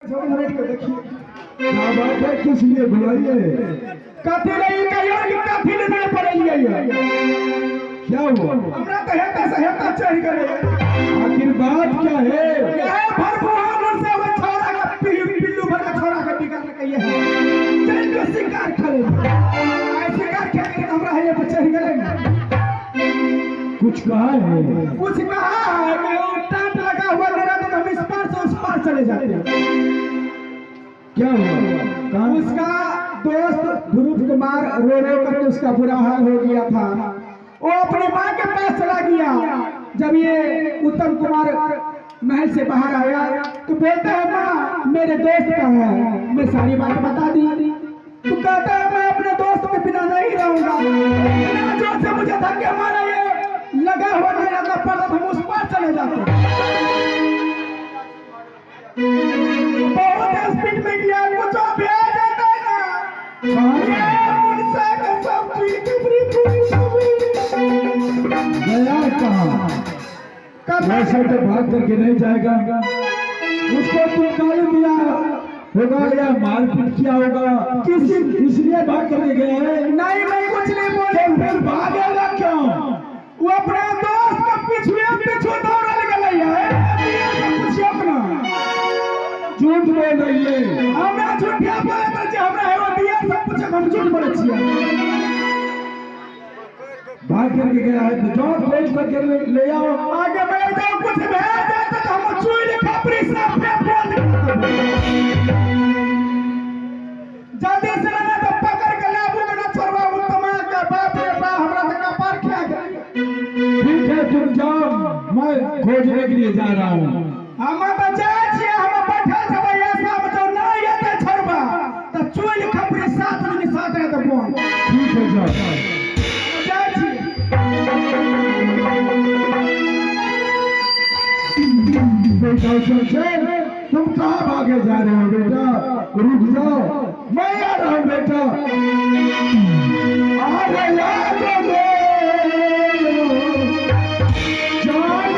Minute को देखिए क्या बात है, किस लिए बुलाइए? कथी नहीं कहियो कि कथी नहीं पड़ेलिए क्या हुआ? हमरा तो हेता से हेता चढ़ गए। आखिर बात क्या है? ये भरपूर से वो छोरा का पिल्लू भर का छोरा का निकाल के ये है चल के शिकार करे। ऐसे शिकार खेल के हमरा है ये पे चढ़ गए। कुछ कहा है? कुछ कहा है कि वो टाट लगा हुआ मेरा तो हम इस पार से उस पार चले जाते हैं। क्या हुआ? कहाँ? उसका दोस्त ध्रुव कुमार रो रो करके उसका बुरा हाल हो गया था। वो अपनी माँ के पास चला गया। जब ये उत्तम कुमार महल से बाहर आया तो बोलता है माँ मेरे दोस्त का है। मैं सारी बात बता दी तो कहता है मैं अपने दोस्त के बिना नहीं रहूंगा। इतना जोर से मुझे धक्के मारा ये लगा हुआ मेरा तो पड़ा हम उस पार चले जाते। बहुत स्पीड में गया कुछ भेज देता है ना। गया कहाँ? वैसे तो भाग करके नहीं जाएगा। उसको तुम गाली दिया होगा या मारपीट किया होगा, किसी इसलिए भाग करके गया है। नहीं मैं कुछ नहीं बोले। फिर भागेगा क्यों? वो अपने दोस्त का पीछे दौड़ने गया है। कुछ अपना झूठ बोल रही है। हमरा झूठिया बोले तो जे हमरा है वो दिया सब कुछ हम झूठ बोले छिए। भाग करके गया है तो जाओ खोज करके ले आओ। आगे मैं जाऊं कुछ भेज दे तो हम चुई खपरी सब पे बोल जल्दी से ना तो पकड़ के लाबू में ना छोड़वा उत्तम का बाप रे बाप हमरा तक का पार किया गया। ठीक है तुम जाओ, मैं खोजने के लिए जा रहा हूँ। हम बचाए छिए हम बैठल छबे ऐसा जो नहीं आते छोड़बा तो चुई खपरी साथ में साथ है तो बोल। ठीक है जाओ। जाए छिए बेटा चल, तुम कहाँ भागे जा रहे हो बेटा? रुक जाओ, मैं आ रहा हूँ बेटा। अरे याद दो जान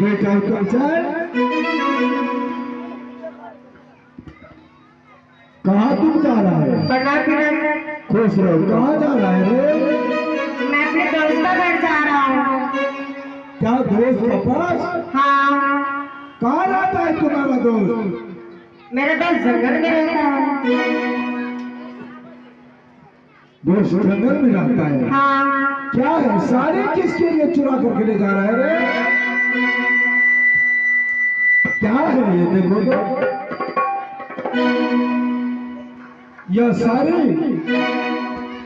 बेटा उतर चल। कहाँ तुम जा रहा है? खुश रहो। कहाँ जा रहा है रे? मैं अपने दोस्त का घर जा रहा हूँ। क्या दोस्त का पास? हाँ, कहाँ रहता है तुम्हारा दोस्त? मेरा दोस्त जंगल में रहता है। दोस्त जंगल में रहता है? हाँ, क्या है सारे किसके लिए चुरा करके ले जा रहा है रे? क्या है ये देखो तो, यह साड़ी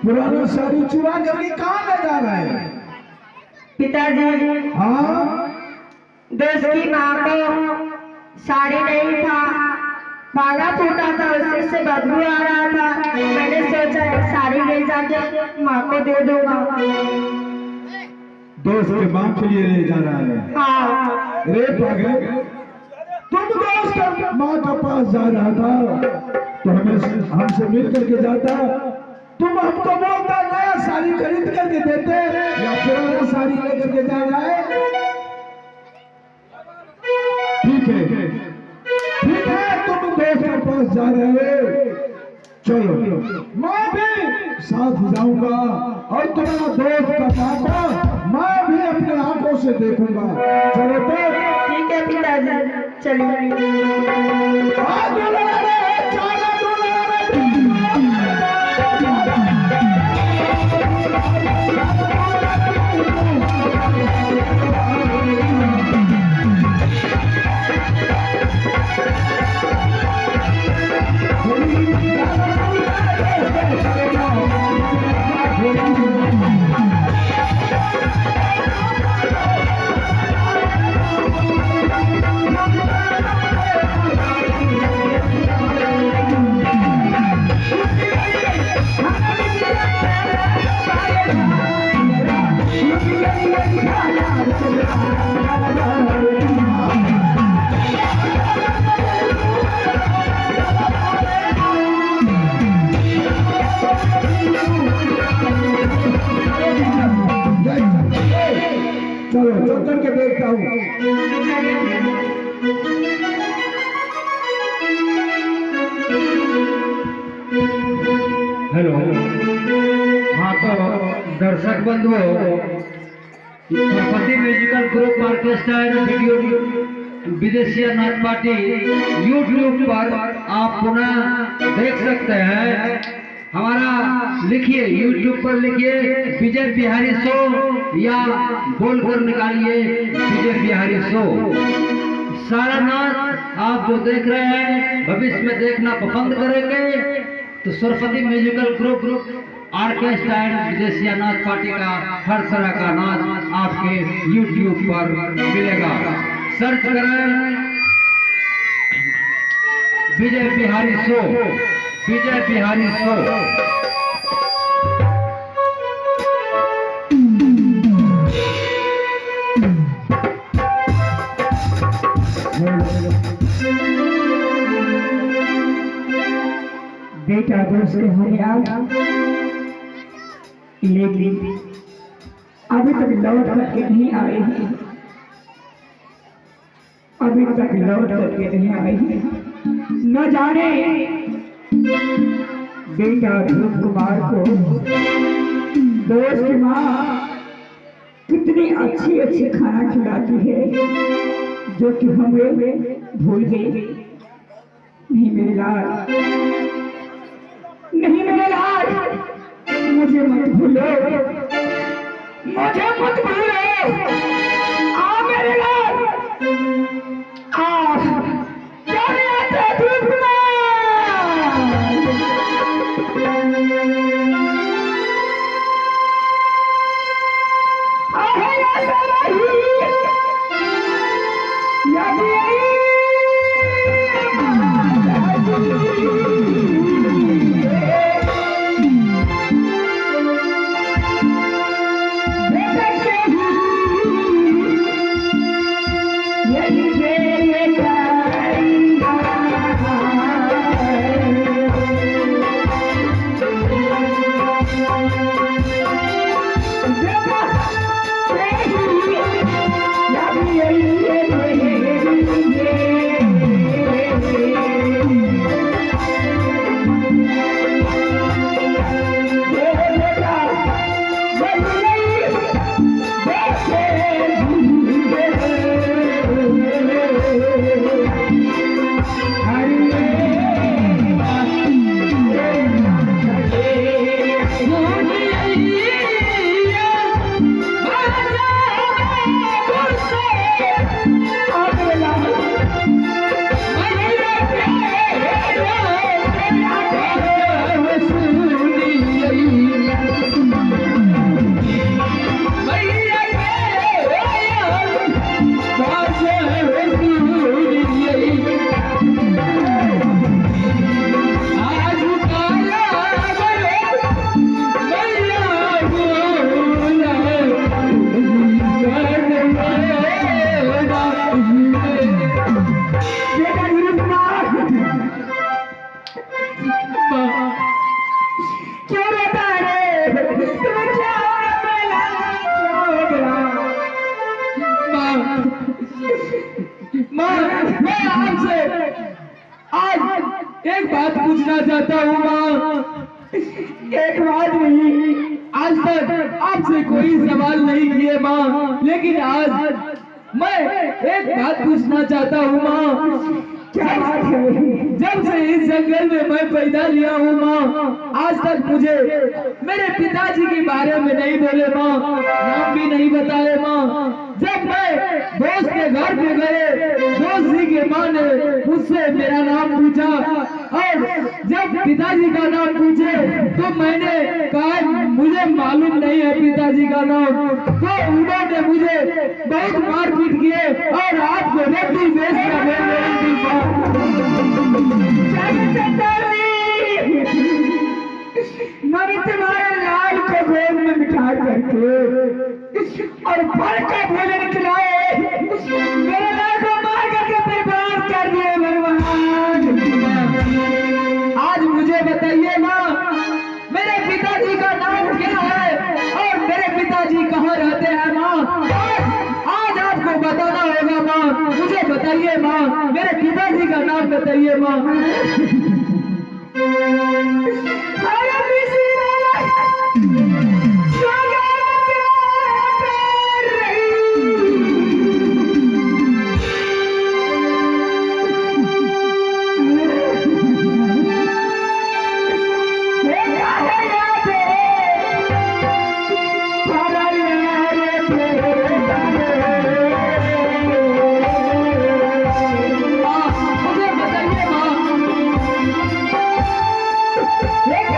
पुराना साड़ी चुरा करके कहाँ ले जा रहा है? पिताजी, हाँ दोस्त की माँ को साड़ी नहीं था, पाला फूटा था, उससे से बदबू आ रहा था। मैंने सोचा एक साड़ी ले जाके माँ को दे दूंगा। दोस्त के मांग के लिए ले जा रहा है। हाँ, रे पागल, तुम दोस्त का माँ का पास जा रहा था तो हमें हमसे मिल करके जाता, तुम हमको बोलता नया साड़ी खरीद करके देते या पुराना साड़ी लेकर के जा रहा है। ठीक है ठीक है, तुम दोस्त के पास जा रहे हो, चलो मैं भी साथ जाऊंगा और तुम्हारा दोस्त का पापा मैं भी अपने आंखों से देखूंगा। चलो तो ठीक है पिताजी, चलिए। चलो चल करके देखता हूँ। हेलो, हाँ तो दर्शक बंधुओं, Saraswati musical group orchestra and video विदेशी नाच पार्टी यूट्यूब पर आप पुनः देख सकते हैं। हमारा लिखिए, यूट्यूब पर लिखिए विजय बिहारी शो या बोलकर निकालिए विजय बिहारी शो। सारा नाच आप जो देख रहे हैं भविष्य में देखना पसंद करेंगे तो Saraswati musical group orchestra and विदेशी नाच पार्टी का हर तरह का नाच आपके यूट्यूब पर मिलेगा। सर्च करें विजय बिहारी शो, विजय बिहारी शो। बेटा दोस्त हरियाणा लेकिन अभी तक लौट करके नहीं आए हैं, अभी तक लौट करके नहीं आए हैं। न जाने बेटा ध्रुव कुमार को दोस्त की माँ कितनी अच्छी अच्छी खाना खिलाती है जो कि हमें भूल गई। नहीं मेरे लाल, नहीं मेरे लाल, मुझे मत भूलो, मुझे मत भूलो। आ मेरे लाल, आ चले आते ध्रुव कुमार। आहे ऐसा नहीं, यदि माँ मैं आपसे आज एक बात पूछना चाहता हूँ माँ। एक बात नहीं, आज तक आपसे कोई सवाल नहीं किए माँ, लेकिन आज मैं एक बात पूछना चाहता हूँ माँ। क्या बात है? जब से इस जंगल में मैं पैदा लिया हूँ माँ, आज तक मुझे मेरे पिताजी के बारे में नहीं बोले माँ, नाम भी नहीं बताए माँ। जब मैं दोस्त के घर पे गए, दोस्त जी के माँ ने मुझसे मेरा नाम पूछा और जब पिताजी का नाम पूछे तो मैंने कहा मुझे मालूम नहीं है पिताजी का नाम। तो उन्होंने मुझे बहुत मारपीट किए और आपको रोटी बेच कर मेरी दी माँ। मैंने तुम्हारे लाल को गोद में बिठा करके और फल का भोजन खिलाए, मेरे लाल को मार करके बर्बाद कर दिए भगवान। आज मुझे बताइए माँ, मेरे पिताजी का नाम क्या है और मेरे पिताजी कहाँ रहते हैं माँ? आज आपको बताना होगा माँ, मुझे बताइए माँ, मेरे पिताजी का नाम बताइए माँ। एक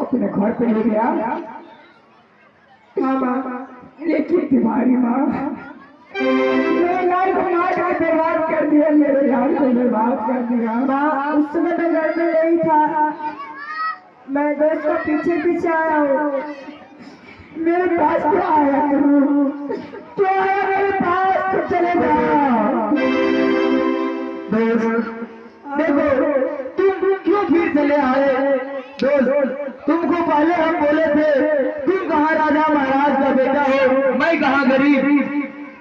अपने घर पे ले गया। हाँ माँ, लेकिन तुम्हारी माँ मेरे लाल को मार के बर्बाद कर दिया, मेरे लाल को बर्बाद कर दिया। माँ उस समय मैं घर में नहीं था, मैं दोस्त का पीछे पीछे आया हूँ। मेरे पास क्यों आया तू आया मेरे पास, तो चले जाओ। दोस्त देखो, तुम क्यों फिर चले आए? दोस्त तुमको पहले हम बोले थे, तुम कहाँ राजा महाराज का बेटा हो, मैं कहाँ गरीब,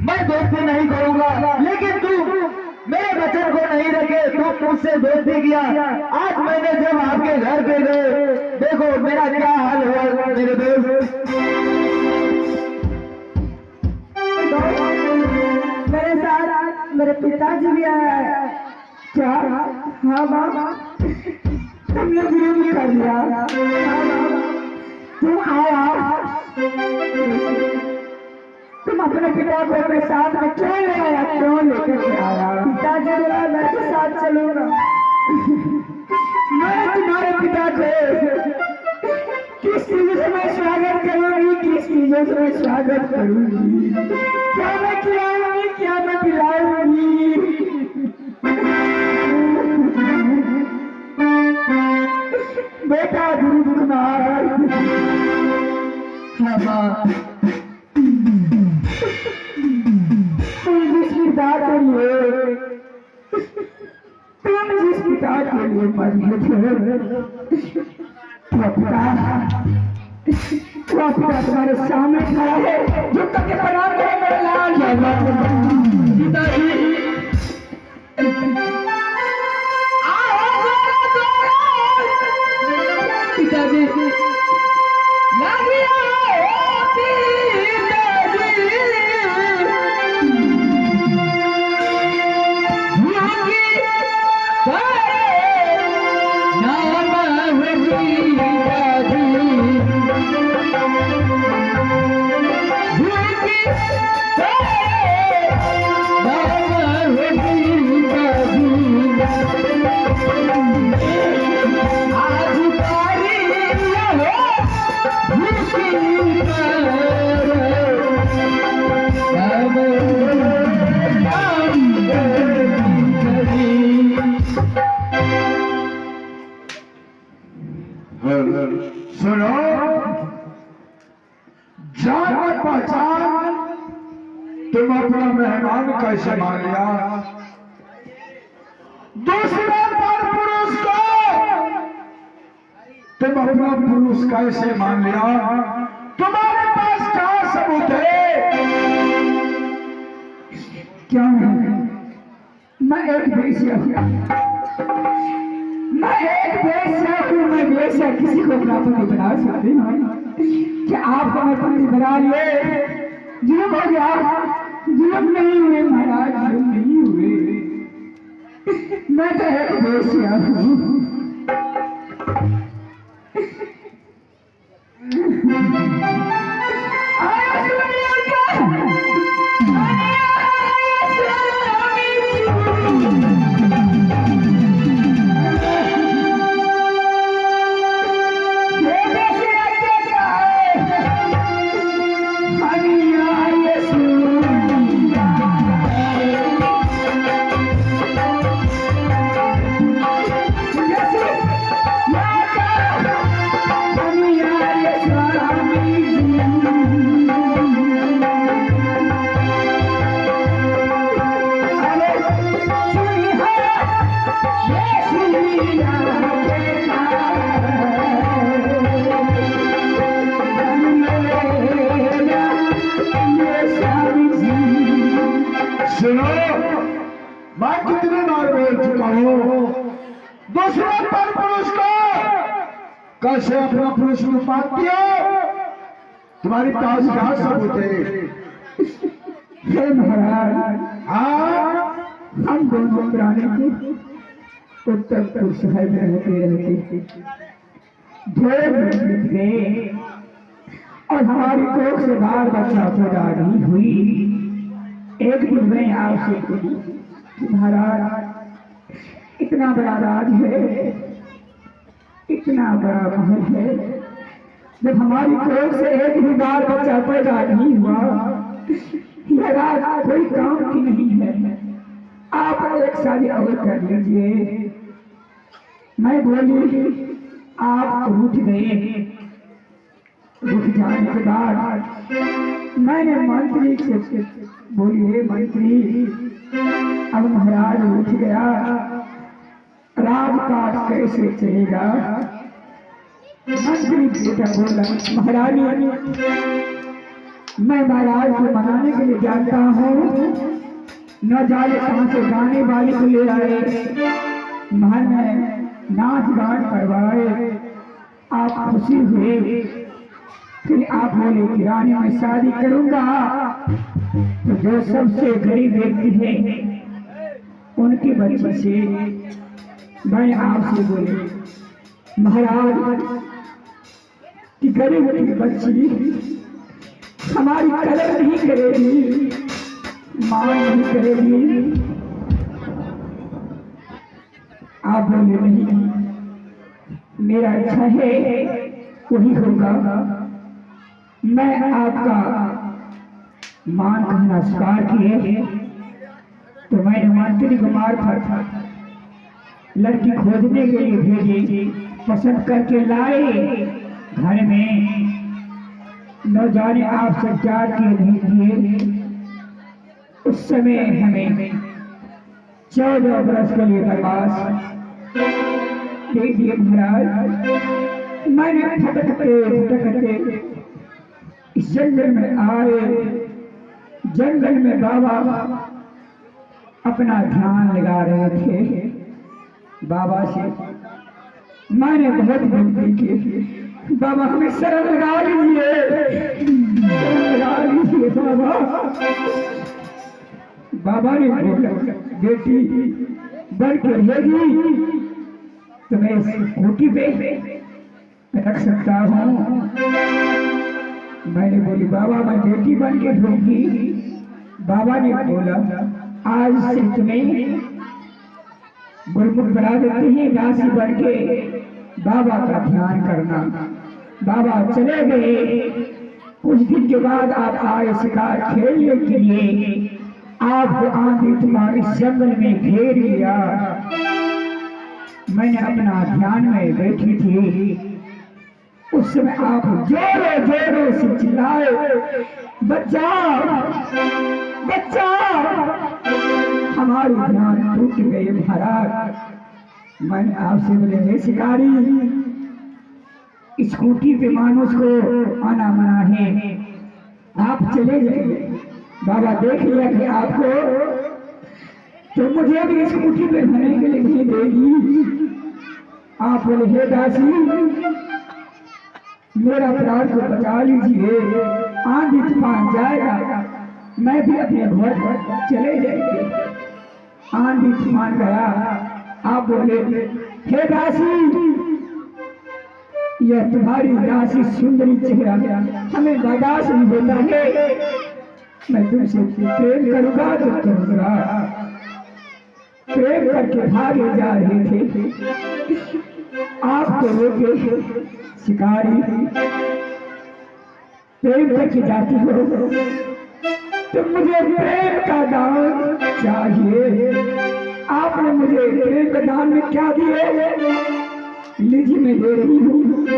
मैं दोस्ती नहीं करूंगा। लेकिन तुम मेरे वचन को नहीं रखे, तुम मुझसे दोस्ती किया। आज मैंने जब आपके घर पे गए, देखो मेरा क्या हाल हुआ मेरे दोस्त। मेरे साथ मेरे पिताजी भी आया है। क्या? हाँ माँ, तुमने विरोध कर दिया। तुम आया, तुम अपने पिता को अपने साथ में क्यों ले आया, क्यों लेकर के आया? पिताजी बोला मैं तो साथ चलूंगा। मैं तुम्हारे पिता को किस चीजों से मैं स्वागत करूंगी, किस चीजों से मैं स्वागत करूंगी? क्या मैं खिलाऊंगी, क्या मैं पिलाऊंगी? बेटा ध्रुव कुमार, हाँ माँ, तुम जिस पिता के लिए मरने थे, वो पिता तुम्हारे सामने खड़ा है, जो तक प्रणाम करे मेरे लाल। पिताजी पिताजी सुनो, जान पहचान, तुम अपना मेहमान कैसे मान लिया? दूसरे पर पुरुष को तुम अपना पुरुष कैसे मान लिया? तुम्हारे पास क्या सबूत है? क्या मैं एक वेश्या हूँ, मैं एक वेश्या हूँ, मैं वेश्या किसी को अपना पति बना सकती हूँ? क्या आपको मैं पति बना लिए? जुल्म हो गया? जुल्म नहीं हुए महाराज, जुल्म नहीं हुए। मैं तो एक वेश्या हूँ। सुनो, मैं कितनी बार बोल चुका हूँ, दूसरे पर पुरुष को कैसे अपना पुरुष को मानती हो? तुम्हारी पास क्या सबूत है? हे महाराज, हाँ, हम दोनों प्राणी को उत्तर पुरुष है में रहते थे और हमारी कोख से बार बच्चा पैदा नहीं हुई। एक दिन मैं आपसे बोली कि महाराज इतना बड़ा राज है, इतना बड़ा महल है, जब हमारी कोख से एक भी बार बच्चा पैदा नहीं हुआ, यह रात कोई काम की नहीं है। आप एक शादी और कर लीजिए। मैं बोली, आप उठ गए। उठ जाने के बाद मैंने मंत्री से बोली, हे मंत्री, अब महाराज उठ गया, राजपाट कैसे चलेगा? मंत्री बेटा बोला, महारानी, मैं महाराज को मनाने के लिए जाता हूँ, न जाने कहाँ से गाने वाले को ले आए, महल में नाच गान करवाए, आप खुशी हुए। फिर आप बोले कि रानी मैं शादी करूंगा तो जो सबसे गरीब व्यक्ति है उनकी बच्ची से। मैं आपसे बोले, महाराज कि गरीब की बच्ची हमारी कदर नहीं करेगी, मान नहीं करेगी। आप बोले, नहीं, मेरा इच्छा है वही होगा। मैं आपका मान कहना स्वीकार किए तो मैंने मंत्री को मार्फत लड़की खोजने के लिए भेजी, पसंद करके लाए घर में। न जाने आपसे प्यार किए नहीं किए। उस समय हमें 14 बरस के लिए बर्बाद दे दिए महाराज। मैंने भटकते इस जंगल में आए। जंगल में बाबा अपना ध्यान लगा रहे थे। बाबा से मैंने बहुत विनती की, बाबा हमें शरण लगा लीजिए, शरण लगा लीजिए बाबा। बाबा ने बोला, बेटी बढ़ के रहेगी तो मैं इस कोठी पे रख सकता हूँ। मैंने बोली, बाबा मैं बेटी बन के रहूंगी। बाबा ने बोला, आज से तुम्हें गुरमुख बना देते हैं, दासी बन के बाबा का ध्यान करना। बाबा चले गए। कुछ दिन के बाद आप आए शिकार खेलने के लिए। आपको आंधी तुम्हारे जंगल में घेर लिया। मैंने अपना ध्यान में बैठी थी। उस समय आप जोरों जोरों से चिल्लाए, बचाओ बचाओ। हमारी ध्यान टूट गई महाराज। मैंने आपसे बोले, हे शिकारी, स्कूटी पे मानुष को आना मना है, आप चले जाइए। बाबा देख लिया कि आपको तो मुझे भी स्कूटी पे रहने के लिए नहीं देगी। आप बोले, हे दासी मेरा प्राण को बचा लीजिए, आंधी तूफान जाएगा, मैं भी अपने घर पर चले जाएंगे। आंधी तूफान गया। आप बोले, हे दासी, यह तुम्हारी दासी सुंदरी चेहरा हमें बर्दाश्त नहीं होता है। मैं तुमसे प्रेम करूंगा तो करूंगा। प्रेम करके भागे जा रहे थे। आपको रोके शिकारी, प्रेम करके जाती हो तो मुझे प्रेम का दान चाहिए। आपने मुझे प्रेम का दान में क्या दिए? लीजिए मैं दे रही हूँ।